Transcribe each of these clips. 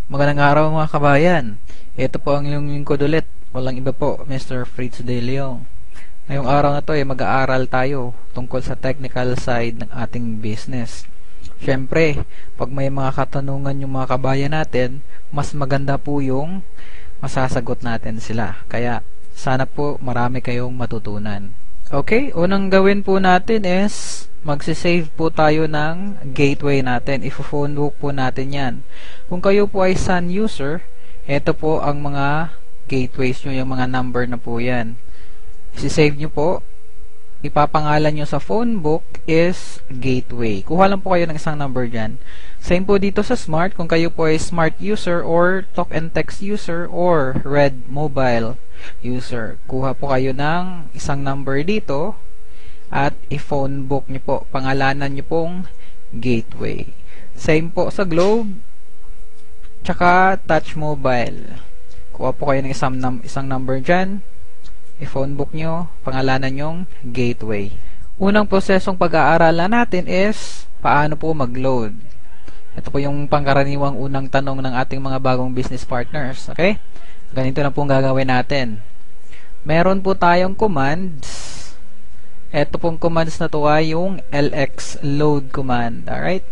Magandang araw mga kabayan. Ito po ang inyong lingkod ulit. Walang iba po, Mr. Fritz De Leon. Ngayong araw na to ay mag-aaral tayo tungkol sa technical side ng ating business. Siyempre, pag may mga katanungan yung mga kabayan natin, mas maganda po yung masasagot natin sila. Kaya sana po marami kayong matutunan. Okay, unang gawin po natin is magsisave po tayo ng gateway natin. Ifo-phone book po natin yan. Kung kayo po ay Sun user, ito po ang mga gateways nyo, yung mga number na po yan. Isisave nyo po. Ipapangalan nyo sa phone book is gateway. Kuha lang po kayo ng isang number dyan. Same po dito sa Smart. Kung kayo po ay Smart user or Talk and Text user or Red Mobile user, kuha po kayo ng isang number dito at i-phone book nyo po. Pangalanan nyo pong gateway. Same po sa Globe tsaka Touch Mobile. Kuha po kayo ng isang number dyan. I-phone book nyo, pangalanan yung gateway. Unang prosesong pag-aaralan natin is paano po mag-load. Ito po yung pangkaraniwang unang tanong ng ating mga bagong business partners. Okay? Ganito na pong gagawin natin. Meron po tayong commands. Ito pong commands na to ay yung LX load command. Alright?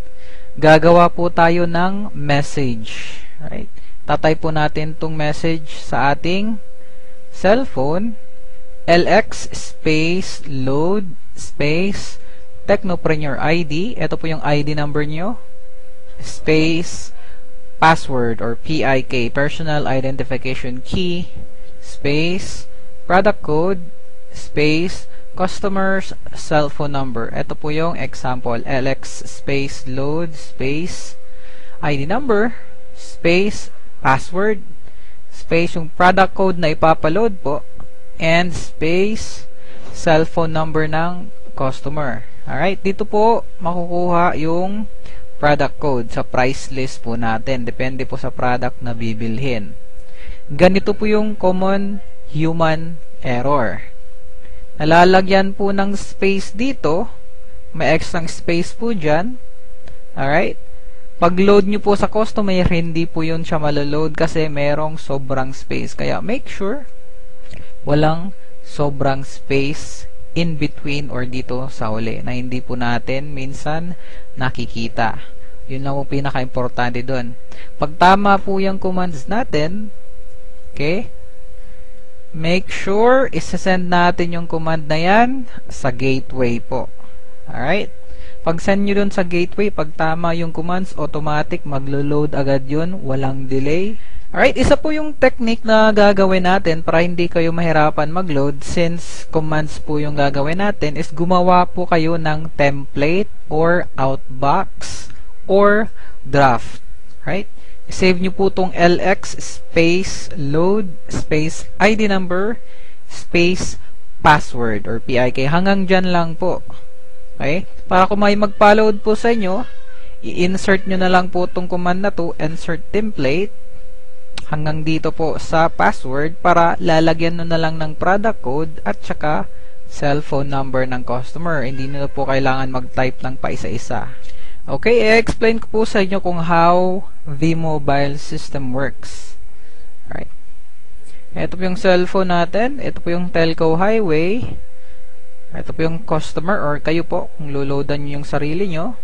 Gagawa po tayo ng message. Alright? Tatay po natin tong message sa ating cellphone. LX space load space Technopreneur ID. Ito po yung ID number nyo. Space password or PIK, personal identification key, space product code, space customer's cell phone number. Ito po yung example. LX space load space ID number space password space yung product code na ipapaload po and space cellphone number ng customer. Alright, dito po makukuha yung product code sa price list po natin. Depende po sa product na bibilhin. Ganito po yung common human error. Nalalagyan po ng space dito. May extra space po dyan. Alright. Pag-load nyo po sa customer, hindi po yun siya maloload kasi merong sobrang space. Kaya make sure walang sobrang space in between or dito sa huli na hindi po natin minsan nakikita. Yun lang po pinaka-importante doon. Pag tama po yung commands natin, okay, make sure isasend natin yung command na yan sa gateway po. Alright? Pag send nyo dun sa gateway, pag tama yung commands, automatic maglo-load agad yun, walang delay. Alright, isa po yung technique na gagawin natin para hindi kayo mahirapan mag-load since commands po yung gagawin natin is gumawa po kayo ng template or outbox or draft. Right? Save nyo po tong LX space load space ID number space password or PIK. Hanggang dyan lang po. Okay? Para kung may magpa-load po sa inyo, i-insert nyo na lang po tong command na to, insert template hanggang dito po sa password para lalagyan nyo na lang ng product code at saka cellphone number ng customer. Hindi nyo po kailangan mag-type ng paisa-isa. Okay, i-explain ko po sa inyo kung how the mobile system works. Alright. Ito po yung cellphone natin. Ito po yung telco highway. Ito po yung customer or kayo po kung loloadan nyo yung sarili nyo.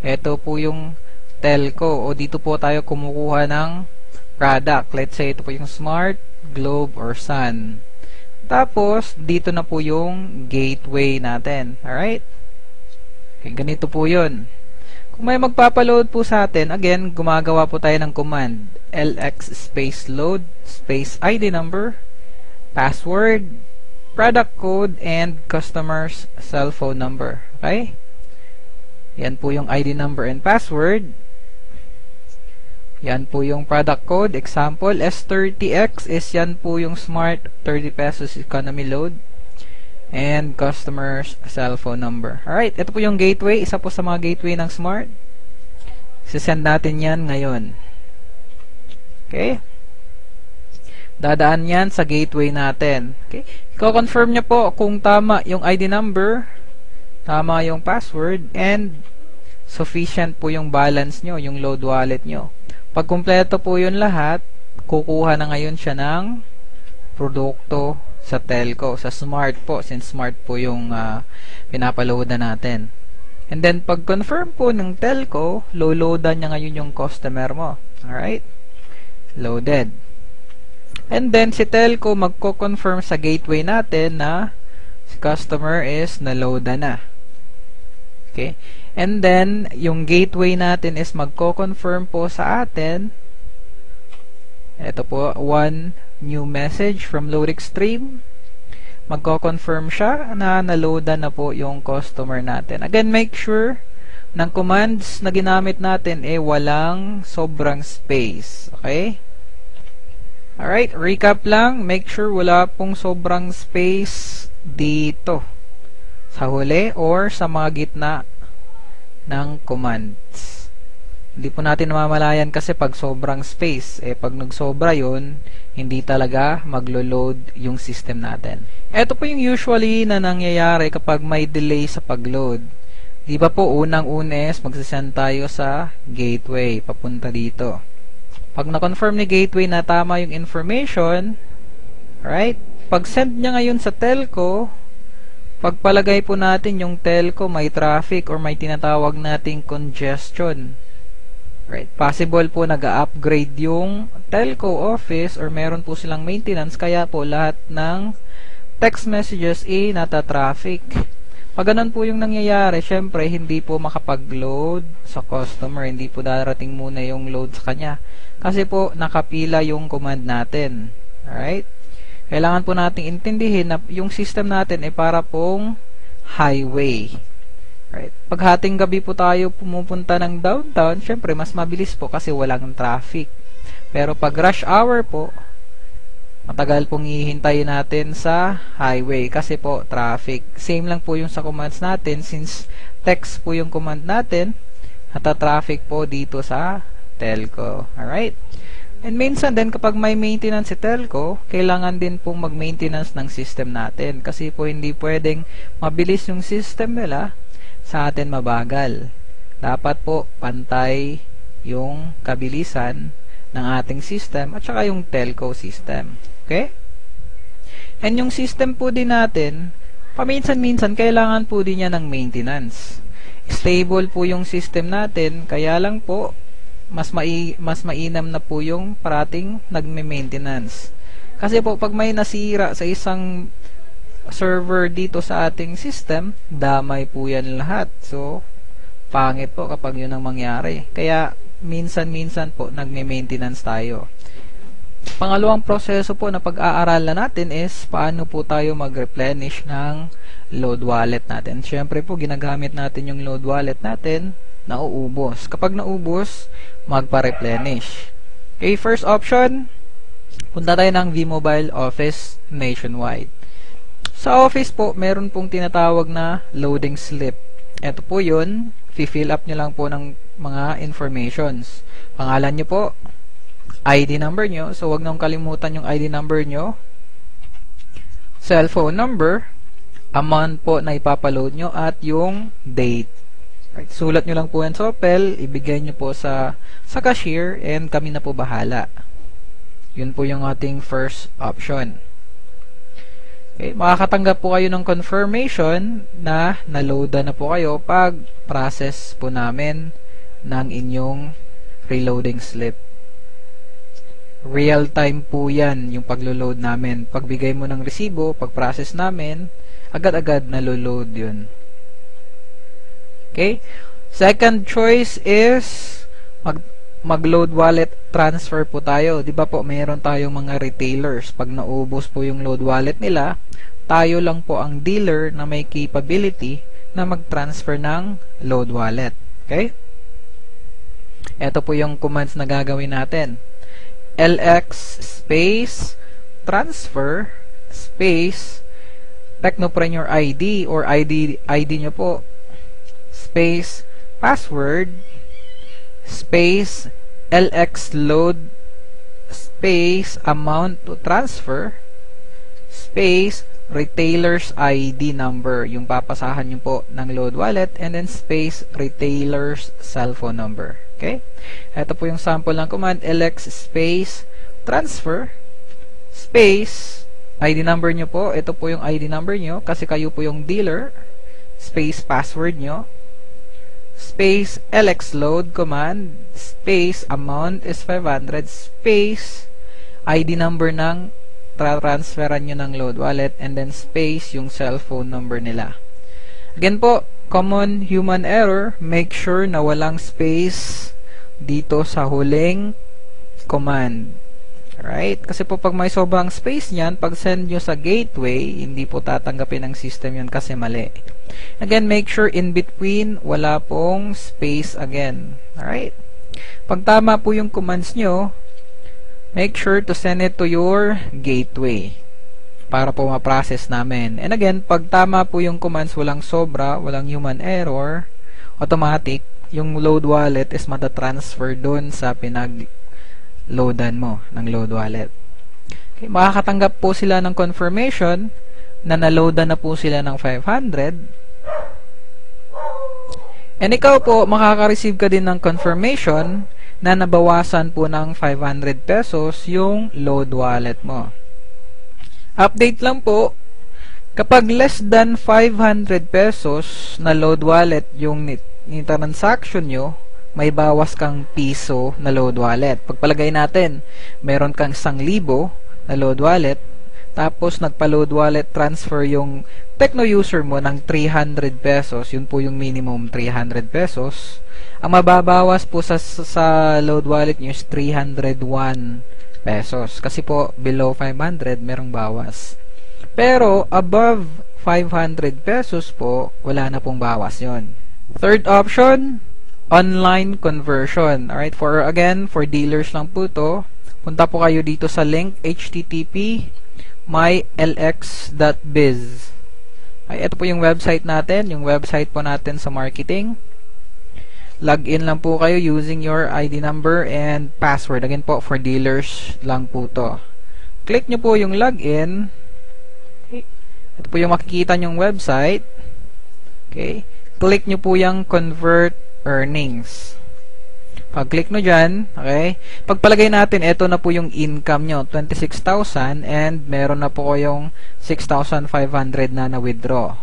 Ito po yung telco o dito po tayo kumukuha ng product. Let's say ito po yung Smart, Globe, or Sun. Tapos, dito na po yung gateway natin. Alright? Okay, ganito po yun. Kung may magpapaload po sa atin, again, gumagawa po tayo ng command. LX space load, space ID number, password, product code, and customer's cell phone number. Okay? Yan po yung ID number and password. Yan po yung product code. Example, S30X is yan po yung Smart 30 pesos economy load. And customer's cell phone number. Alright, ito po yung gateway. Isa po sa mga gateway ng Smart. Sisend natin yan ngayon. Okay? Dadaan yan sa gateway natin. Okay? I-confirm nyo po kung tama yung ID number, tama yung password, and sufficient po yung balance nyo, yung load wallet nyo. Pag kumpleto po yun lahat, kukuha na ngayon siya ng produkto sa telco, sa smart po, since smart po yung pinapaload na natin. And then, pag confirm po ng telco, loadan niya ngayon yung customer mo. Alright? Loaded. And then, si telco magko-confirm sa gateway natin na si customer is na-loadan na. Okay? And then, yung gateway natin is magko-confirm po sa atin. Ito po, one new message from LoadExtreme. Magko-confirm siya na na-loadan na po yung customer natin. Again, make sure ng commands na ginamit natin walang sobrang space. Okay? Alright, recap lang. Make sure wala pong sobrang space dito sa huli or sa mga gitna ng commands. Hindi po natin namamalayan kasi pag sobrang space, pag nagsobra yun, hindi talaga maglo-load yung system natin. Ito po yung usually na nangyayari kapag may delay sa pag-load. Di ba po unang-una is magsasend tayo sa gateway papunta dito. Pag na-confirm ni gateway na tama yung information, right? Pag send niya ngayon sa telco, pagpalagay po natin yung telco may traffic or may tinatawag nating congestion. Right. Possible po nag-upgrade yung telco office or meron po silang maintenance kaya po lahat ng text messages nata-traffic. Pag ganun po yung nangyayari, syempre hindi po makapag-load sa customer, hindi po darating muna yung load sa kanya kasi po nakapila yung command natin. Alright? Kailangan po nating intindihin na yung system natin ay para pong highway. Right. Pag hating gabi po tayo pumupunta ng downtown, syempre mas mabilis po kasi walang traffic. Pero pag rush hour po, matagal pong hihintayin natin sa highway kasi po traffic. Same lang po yung sa commands natin since text po yung command natin, nata-traffic po dito sa telco. Alright? And minsan din kapag may maintenance si telco, kailangan din pong mag-maintenance ng system natin kasi po hindi pwedeng mabilis yung system nila sa atin mabagal. Dapat po pantay yung kabilisan ng ating system at saka yung telco system. Okay? And yung system po din natin, paminsan-minsan kailangan po din niya ng maintenance. Stable po yung system natin, kaya lang po mas mainam na po yung parating nagme-maintenance. Kasi po pag may nasira sa isang server dito sa ating system, damay po yan lahat. So, pangit po kapag yun ang mangyari. Kaya, minsan-minsan po, nagme-maintenance tayo. Pangalawang proseso po na pag-aaralan natin is, paano po tayo mag-replenish ng load wallet natin. Siyempre po, ginagamit natin yung load wallet natin, nauubos. Kapag naubos, magpa-replenish. Okay, first option, punta tayo ng V-Mobile Office Nationwide. Sa Office po, meron pong tinatawag na loading slip. Ito po yun, fill up nyo lang po ng mga informations. Pangalan nyo po, ID number nyo, so wag nang kalimutan yung ID number nyo, cellphone number, amount po na ipapaload nyo, at yung date. Right, sulat nyo lang po yan sa Opel, ibigay nyo po sa cashier, and kami na po bahala. Yun po yung ating first option. Okay, makakatanggap po kayo ng confirmation na na-loadan na po kayo pag process po namin ng inyong reloading slip. Real time po yan yung paglo-load namin. Pagbigay mo ng resibo, pag-process namin, agad-agad nalo-load yun. Okay? Second choice is mag-load wallet transfer po tayo. 'Di ba po, mayroon tayong mga retailers. Pag naubos po yung load wallet nila, tayo lang po ang dealer na may capability na mag-transfer ng load wallet. Okay? Ito po yung commands na gagawin natin. LX space transfer space Technopreneur ID or ID nyo po space password space LX load space amount to transfer space retailer's ID number, yung papasahan nyo po ng load wallet, and then space retailer's cellphone number. Okay? Ito po yung sample ng command, lx space transfer space ID number nyo po. Ito po yung ID number nyo kasi kayo po yung dealer. Space password nyo. Space lx load command. Space amount is 500. Space ID number ng transferan nyo ng load wallet. And then space yung cellphone number nila. Again po, common human error. Make sure na walang space dito sa huling command. Alright? Kasi po pag may sobrang space niyan, pag send nyo sa gateway, hindi po tatanggapin ng system yun kasi mali. Again, make sure in between, wala pong space again. Alright? Pag tama po yung commands nyo, make sure to send it to your gateway para po ma-process namin. And again, pag tama po yung commands, walang sobra, walang human error, automatic, yung load wallet is matatransfer dun sa loadan mo ng load wallet. Okay, makakatanggap po sila ng confirmation na naloadan na po sila ng 500. And ikaw po, makaka-receive ka din ng confirmation na nabawasan po ng 500 pesos yung load wallet mo. Update lang po, kapag less than 500 pesos na load wallet yung transaction nyo, may bawas kang piso na load wallet. Pagpalagay natin, meron kang 1,000 na load wallet, tapos nagpa-load wallet transfer yung Tecno user mo ng 300 pesos, yun po yung minimum 300 pesos. Ang mababawas po sa load wallet nyo is 301 pesos. Kasi po, below 500, merong bawas. Pero, above 500 pesos po, wala na pong bawas yon. Third option, online conversion. Alright, for dealers lang po to. Punta po kayo dito sa link http mylx.biz. Ay, ito po yung website natin, yung website po natin sa marketing. Login lang po kayo using your ID number and password. Again po, for dealers lang po to. Click nyo po yung login. Okay. Ito po yung makikita nyong website. Okay. Click nyo po yung convert earnings. Pag-click nyo dyan, okay, pagpalagay natin, ito na po yung income nyo, 26,000, and meron na po kayong 6,500 na na-withdraw.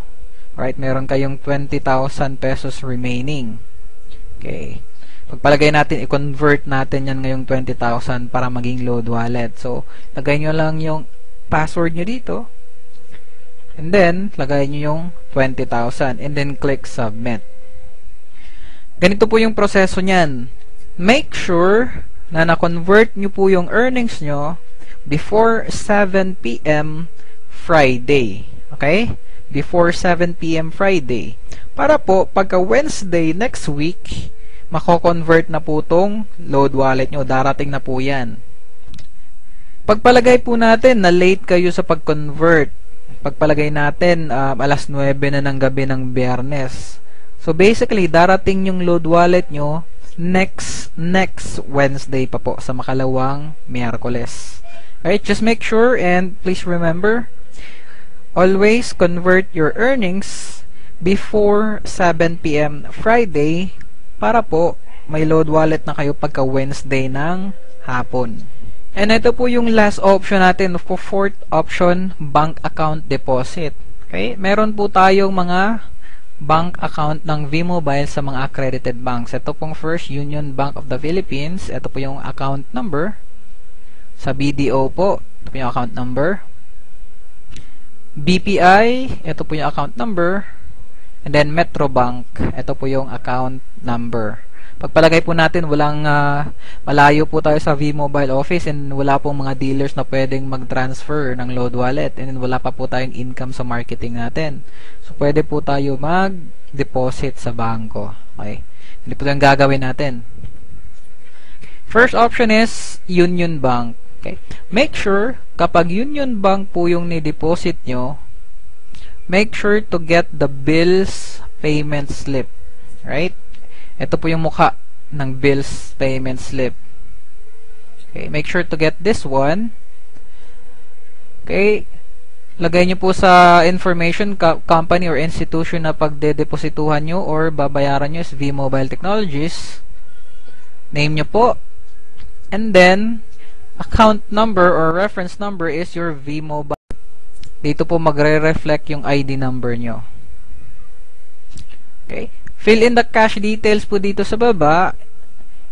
Alright, meron kayong 20,000 pesos remaining. Okay. Pagpalagay natin, i-convert natin yan ngayong 20,000 para maging load wallet. So, lagay nyo lang yung password nyo dito, and then, lagay nyo yung 20,000, and then click submit. Ganito po yung proseso niyan. Make sure na na-convert nyo po yung earnings nyo before 7 p.m. Friday. Okay? Before 7 p.m. Friday. Para po, pagka Wednesday next week, mako-convert na po tong load wallet nyo. Darating na po yan. Pagpalagay po natin na late kayo sa pag-convert. Pagpalagay natin, alas 9 na ng gabi ng Biyernes. So basically, darating yung load wallet nyo next Wednesday pa po sa makalawang Miyerkules. Alright, just make sure and please remember, always convert your earnings before 7 p.m. Friday para po may load wallet na kayo pagka Wednesday ng hapon. And ito po yung last option natin for fourth option, bank account deposit. Okay, meron po tayong mga bank account ng V-Mobile sa mga accredited banks. Ito pong First Union Bank of the Philippines. Ito po yung account number. Sa BDO po, ito po yung account number. BPI, ito po yung account number. And then Metrobank, ito po yung account number. Pagpalagay po natin, walang malayo po tayo sa V-Mobile office and wala pong mga dealers na pwedeng mag-transfer ng load wallet and wala pa po tayong income sa marketing natin. So, pwede po tayo mag-deposit sa bangko. Okay? Hindi po yung gagawin natin. First option is Union Bank. Okay? Make sure, kapag Union Bank po yung ni-deposit nyo, make sure to get the bills payment slip. Right? Ito po yung mukha ng bills payment slip. Okay, make sure to get this one. Okay, lagay nyo po sa information company or institution na pagdedeposituhan nyo or babayaran nyo is V-Mobile Technologies. name nyo po, and then account number or reference number is your vMobile. Dito po magre-reflect yung ID number nyo. Okay. Fill in the cash details po dito sa baba.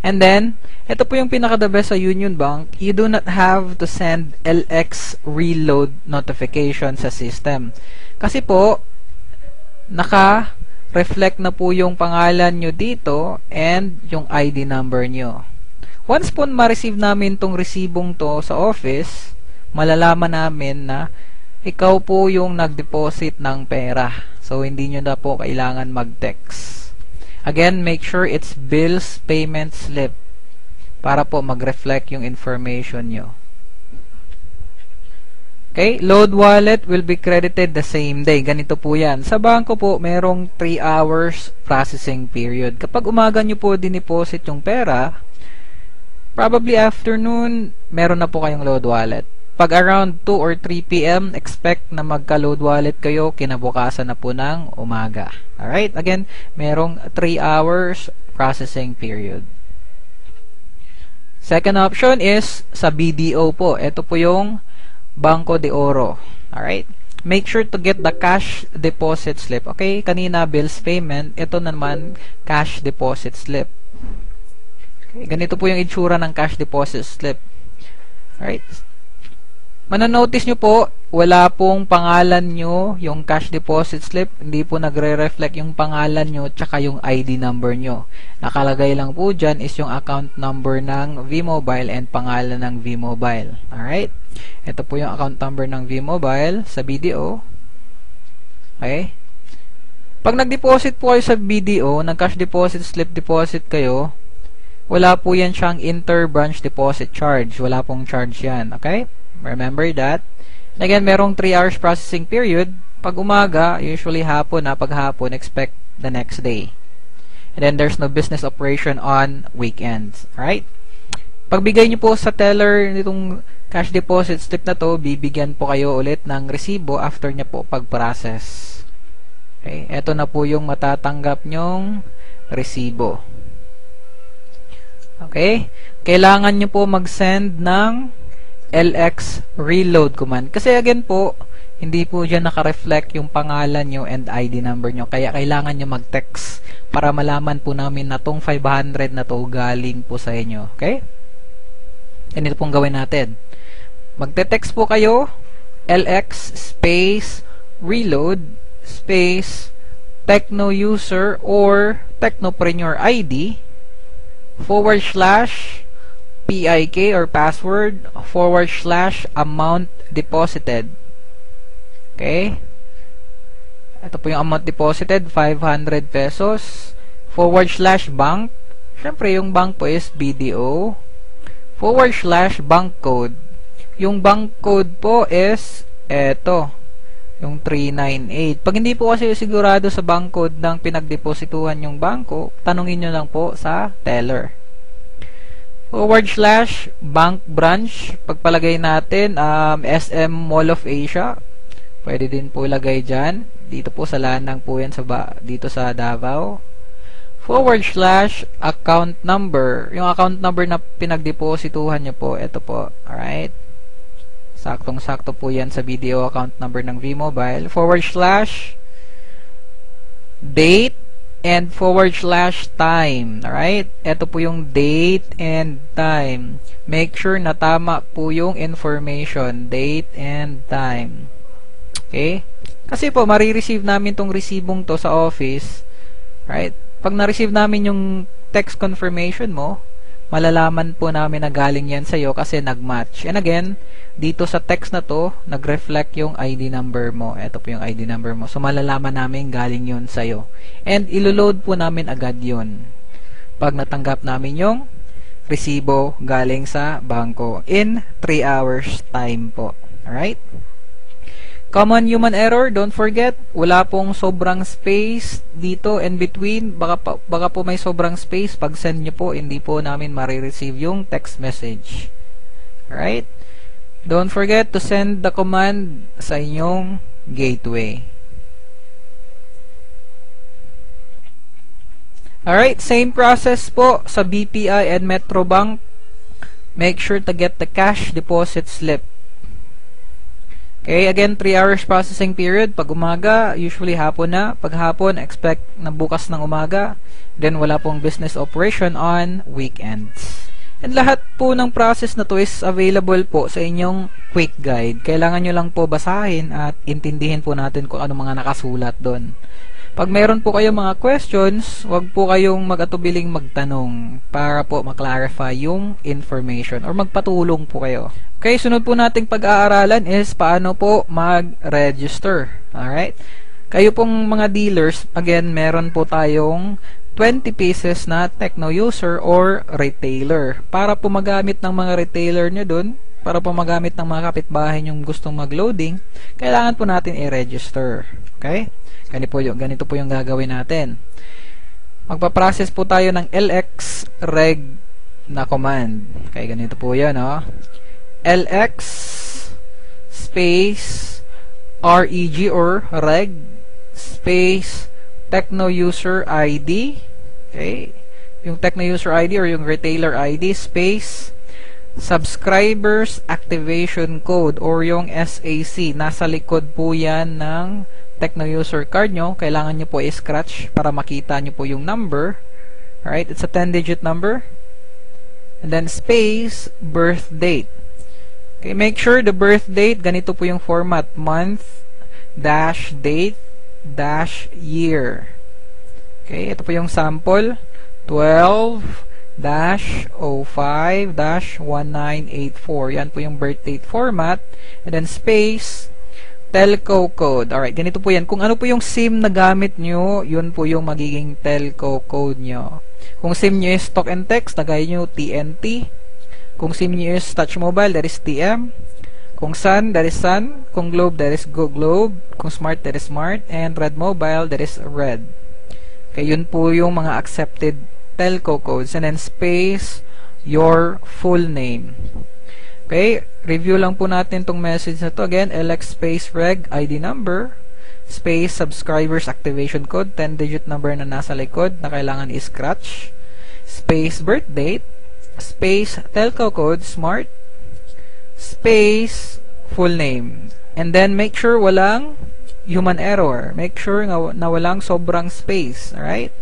And then, ito po yung pinaka-the best sa Union Bank. You do not have to send LX reload notification sa system. Kasi po, naka-reflect na po yung pangalan nyo dito and yung ID number nyo. Once po ma-receive namin tong resibong to sa office, malalaman namin na ikaw po yung nag-deposit ng pera. So, hindi nyo na po kailangan mag-text. Again, make sure it's bills payment slip para po mag-reflect yung information nyo. Okay, load wallet will be credited the same day. Ganito po yan. Sa bangko po, merong 3 hours processing period. Kapag umaga nyo po dineposit yung pera, probably afternoon, meron na po kayong load wallet. Pag around 2 or 3 p.m., expect na magka-load wallet kayo kinabukasan na po ng umaga. Alright? Again, merong 3 hours processing period. Second option is sa BDO po. Ito po yung Banco de Oro. Alright? Make sure to get the cash deposit slip. Okay? Kanina, bills payment. Ito naman, cash deposit slip. Okay? Ganito po yung itsura ng cash deposit slip. Alright? Mananotice nyo po, wala pong pangalan nyo, yung cash deposit slip, hindi po nagre-reflect yung pangalan nyo, tsaka yung ID number nyo. Nakalagay lang po dyan is yung account number ng vMobile and pangalan ng vMobile. Alright? Ito po yung account number ng vMobile sa BDO. Okay? Pag nag-deposit po kayo sa BDO, nag-cash deposit slip deposit kayo, wala po yan siyang inter-branch deposit charge. Wala pong charge yan. Okay? Remember that. And again, merong 3 hours processing period. Pag umaga, usually hapon na. Pag hapon, expect the next day. And then, there's no business operation on weekends. Alright? Pagbigay nyo po sa teller nitong cash deposit slip na to, bibigyan po kayo ulit ng resibo after nya po pag-process. Okay? Ito na po yung matatanggap nyong resibo. Okay? Kailangan nyo po mag-send ng LX reload command. Kasi again po, hindi po dyan naka-reflect yung pangalan nyo and ID number nyo. Kaya kailangan nyo mag-text para malaman po namin na tong 500 na to galing po sa inyo. Okay? And ito pong gawin natin. Magte-text po kayo, LX space reload space Techno user or Technopreneur ID / PIK or password / amount deposited. Okay? Ito po yung amount deposited, 500 pesos. / bank. Siyempre, yung bank po is BDO. / bank code. Yung bank code po is eto. Yung 398. Pag hindi po kasi sigurado sa bank code ng pinagdeposituhan yung bangko, tanungin nyo lang po sa teller. / bank branch, pagpalagay natin SM Mall of Asia, pwede din po ilagay dyan, dito po sa Lanang po yan dito sa Davao. / account number, yung account number na pinagdeposituhan nyo po, ito po. Alright, saktong sakto po yan sa BDO account number ng vMobile. / date and / time. Alright? Ito po yung date and time. Make sure na tama po yung information. Date and time. Okay? Kasi po, marireceive namin tong resibong to sa office. Right? Pag na-receive namin yung text confirmation mo, malalaman po namin na galing yan sa'yo kasi nag-match. And again, dito sa text na to, nag-reflect yung ID number mo. Ito po yung ID number mo. So, malalaman namin galing yun sa'yo. And, iloload po namin agad yun pag natanggap namin yung resibo galing sa bangko in 3 hours time po. Alright? Common human error, don't forget, wala pong sobrang space dito in between. Baka po may sobrang space. Pag send nyo po, hindi po namin marireceive yung text message. Alright? Don't forget to send the command sa inyong gateway. Alright, same process po sa BPI and Metrobank. Make sure to get the cash deposit slip. Okay, again, 3 hours processing period. Pag umaga, usually hapon na. Pag hapon, expect na bukas ng umaga. Then, wala pong business operation on weekends. And lahat po ng process na to is available po sa inyong quick guide. Kailangan nyo lang po basahin at intindihin po natin kung ano mga nakasulat doon. Pag meron po kayong mga questions, wag po kayong mag-atubiling magtanong para po maklarify yung information or magpatulong po kayo. Okay, sunod po nating pag-aaralan is paano po mag-register. Alright? Kayo pong mga dealers, again, meron po tayong 20 pieces na techno user or retailer. Para po magamit ng mga retailer nyo dun, para po magamit ng mga kapitbahay nyong gustong mag-loading, kailangan po natin i-register. Okay? Ganito po yung gagawin natin. Magpa-process po tayo ng LX reg na command. Okay, ganito po yan, oh. LX space reg or reg space techno user ID. Okay, yung techno user ID or yung retailer ID space subscribers activation code or yung SAC. Nasa likod po yan ng techno user card nyo. Kailangan nyo po i-scratch para makita nyo po yung number. Alright, it's a 10-digit number. And then space birth date. Okay, make sure the birth date, ganito po yung format, month dash date dash year. Okay, ito po yung sample, 12-05-1984. Yan po yung birth date format. And then space telco code. Alright, ganito po yan. Kung ano po yung SIM na gamit nyo, yun po yung magiging telco code nyo. Kung SIM nyo is talk and text, tagay nyo TNT. Kung SIM nyo is touch mobile, that is TM. Kung Sun, that is Sun. Kung Globe, that is Go Globe. Kung Smart, that is Smart. And Red Mobile, that is Red. Okay, yun po yung mga accepted telco codes. And then space your full name. Okay, review lang po natin tong message na to. Again, LX space reg ID number space subscribers activation code, 10-digit number na nasa likod na kailangan i-scratch. Space birth date space telco code smart space full name. And then make sure walang human error. Make sure na walang sobrang space. Alright?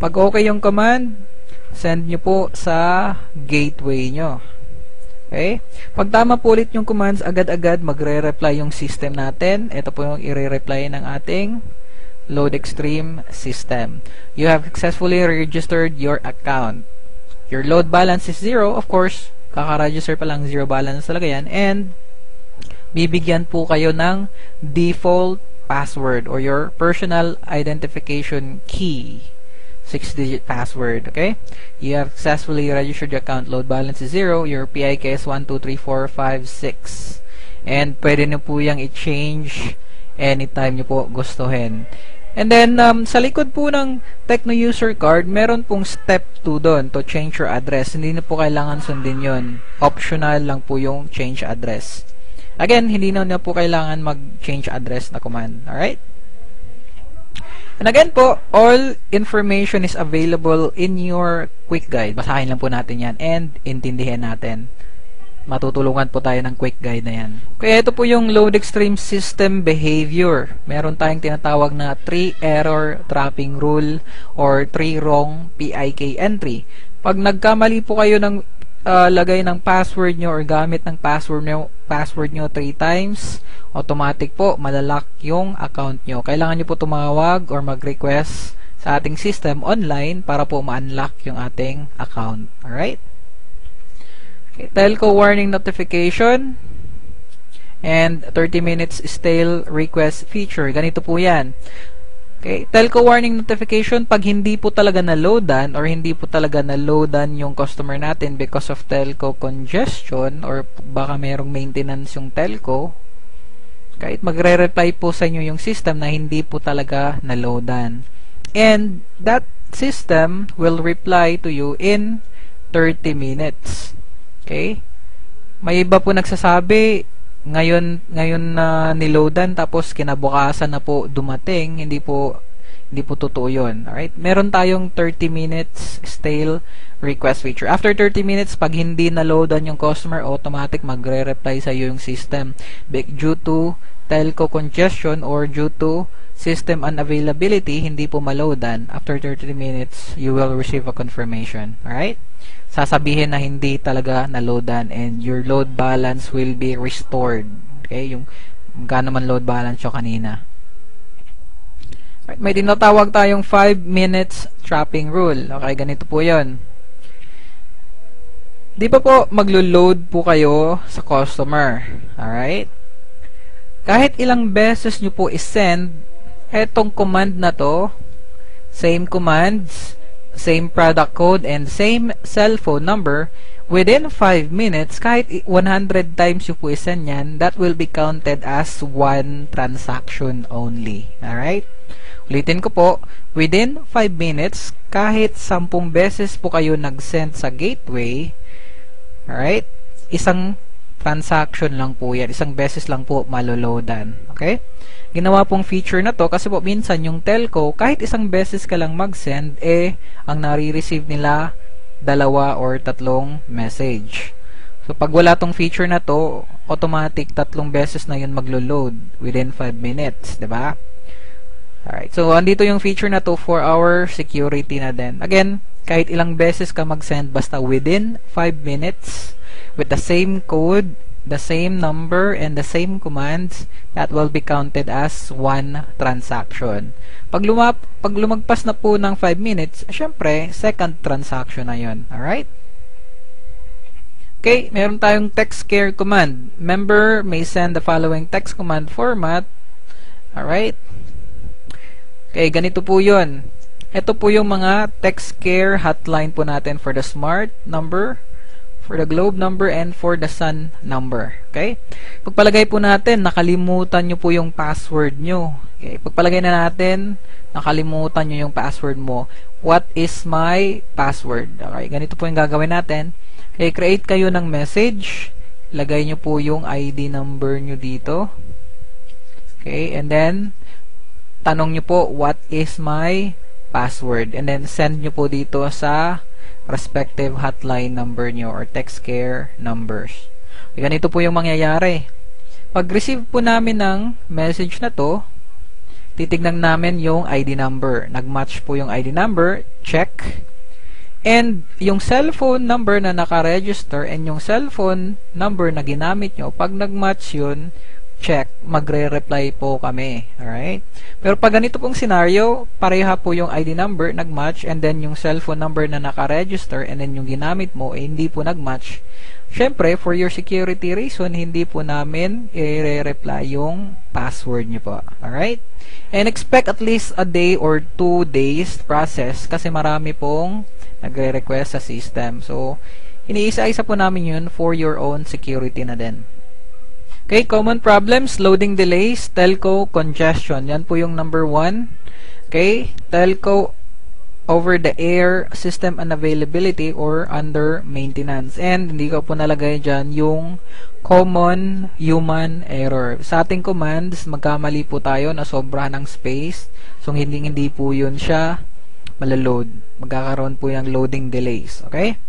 Pag okay yung command, send nyo po sa gateway nyo. Okay? Pag tama po ulit yung commands, agad-agad magre-reply yung system natin. Ito po yung i-reply ng ating LoadExtreme system. You have successfully registered your account. Your load balance is 0. Of course, kaka-register pa lang, 0 balance talaga yan. And bibigyan po kayo ng default password or your personal identification key. 6-digit password. Okay? You have successfully registered your account. Load balance is 0. Your PIK is 1, 2, 3, 4, 5, 6. And pwede nyo po yung i-change anytime nyo po gustuhin. And then, sa likod po ng Techno User Card, meron pong step 2 doon to change your address. Hindi na po kailangan sundin yon. Optional lang po yung change address. Again, hindi na po kailangan mag-change address na command. Alright? And again po, all information is available in your quick guide. Basahin lang po natin yan and intindihin natin. Matutulungan po tayo ng quick guide na yan. Kaya ito po yung LoadExtreme system behavior. Meron tayong tinatawag na 3 error trapping rule or 3 wrong PIK entry. Pag nagkamali po kayo ng lagay ng password nyo or gamit ng password nyo 3 times, automatic po malalock yung account nyo. Kailangan nyo po tumawag or mag-request sa ating system online para po ma-unlock yung ating account. Alright? Okay, telco warning notification and 30 minutes stale request feature. Ganito po yan. Okay, telco warning notification pag hindi po talaga na-loadan or hindi po talaga na-loadan yung customer natin because of telco congestion or baka mayroong maintenance yung telco, kahit magre-reply po sa inyo yung system na hindi po talaga na-loadan. And that system will reply to you in 30 minutes. Okay? May iba po nagsasabi, ngayon na niloadan tapos kinabukasan na po dumating, hindi po Hindi po totoo yun. Alright? Meron tayong 30 minutes stale request feature. After 30 minutes, pag hindi na-loadan yung customer, automatic magre-reply sa iyo yung system. Due to telco congestion or due to system unavailability, hindi po ma-loadan. After 30 minutes, you will receive a confirmation. Alright? Sasabihin na hindi talaga na-loadan and your load balance will be restored. Okay? Yung magkano man load balance yung kanina. Right, may tinatawag tayong 5 minutes trapping rule. Okay, ganito po yun. Di pa po maglo-load po kayo sa customer. Alright? Kahit ilang beses nyo po isend etong command na to, same commands, same product code, and same cellphone number, within 5 minutes, kahit 100 times yung po isend yan, that will be counted as one transaction only. Alright? Ulitin ko po, within 5 minutes, kahit 10 beses po kayo nag-send sa gateway, alright, isang transaction lang po yan. Isang beses lang po maloloadan. Okay? Ginawa pong feature na to kasi po minsan yung telco, kahit isang beses ka lang mag-send, ang nare-receive nila 2 or 3 message. So, pag wala tong feature na to, automatic 3 beses na yun maglo-load within 5 minutes. Diba? Alright. So, andito yung feature na to for our security na din. Again, kahit ilang beses ka mag-send, basta within 5 minutes, with the same code, the same number, and the same commands, that will be counted as one transaction. Pag lumagpas na po ng 5 minutes, syempre, second transaction na yun. Alright? Okay, meron tayong text care command. Member may send the following text command format. Alright? Okay, ganito po yun. Ito po yung mga text care hotline po natin for the smart number, for the globe number, and for the sun number. Okay? Pagpalagay po natin, nakalimutan nyo po yung password nyo. Okay? Pagpalagay na natin, nakalimutan nyo yung password mo. What is my password? Okay, ganito po yung gagawin natin. Okay, create kayo ng message. Lagay nyo po yung ID number nyo dito. Okay, and then, tanong nyo po, what is my password? And then, send nyo po dito sa respective hotline number nyo or text care numbers. Ganito po yung mangyayari. Pag-receive po namin ng message na to, titignan namin yung ID number. Nag-match po yung ID number, check. And yung cellphone number na naka-register and yung cellphone number na ginamit nyo, pag nag-match yun, check, magre-reply po kami. Alright? Pero pag ganito pong scenario, pareha po yung ID number, nag-match, and then yung cellphone number na naka-register, and then yung ginamit mo, hindi po nag-match. Syempre, for your security reason, hindi po namin i-reply yung password nyo po. Alright? And expect at least a day or 2 days process kasi marami pong nagre-request sa system. So, iniisa-isa po namin yun for your own security na din. Okay, common problems, loading delays, telco congestion. Yan po yung number 1. Okay, telco over the air system unavailability or under maintenance. And hindi ko po nalagay dyan yung common human error. Sa ating commands, magkamali po tayo na sobra ng space. So, hindi po yun siya malaload. Magkakaroon po yung loading delays. Okay?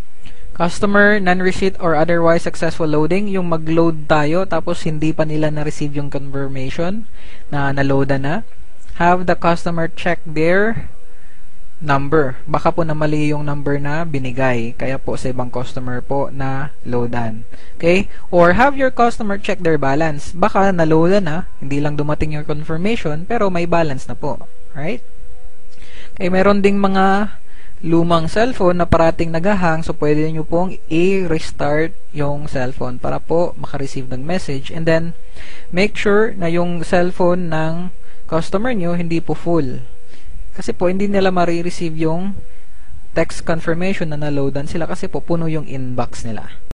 Customer, non-receipt or otherwise successful loading, yung mag-load tayo tapos hindi pa nila na-receive yung confirmation na na-loadan na. Have the customer check their number. Baka po na mali yung number na binigay. Kaya po sa ibang customer po na loadan. Okay? Or have your customer check their balance. Baka na-loadan na, hindi lang dumating yung confirmation, pero may balance na po. Right? Okay, meron ding mga lumang cellphone na parating nagahang, so pwede nyo pong i-restart yung cellphone para po makareceive ng message, and then make sure na yung cellphone ng customer nyo hindi po full kasi po hindi nila ma-receive yung text confirmation na na-loadan sila kasi po puno yung inbox nila.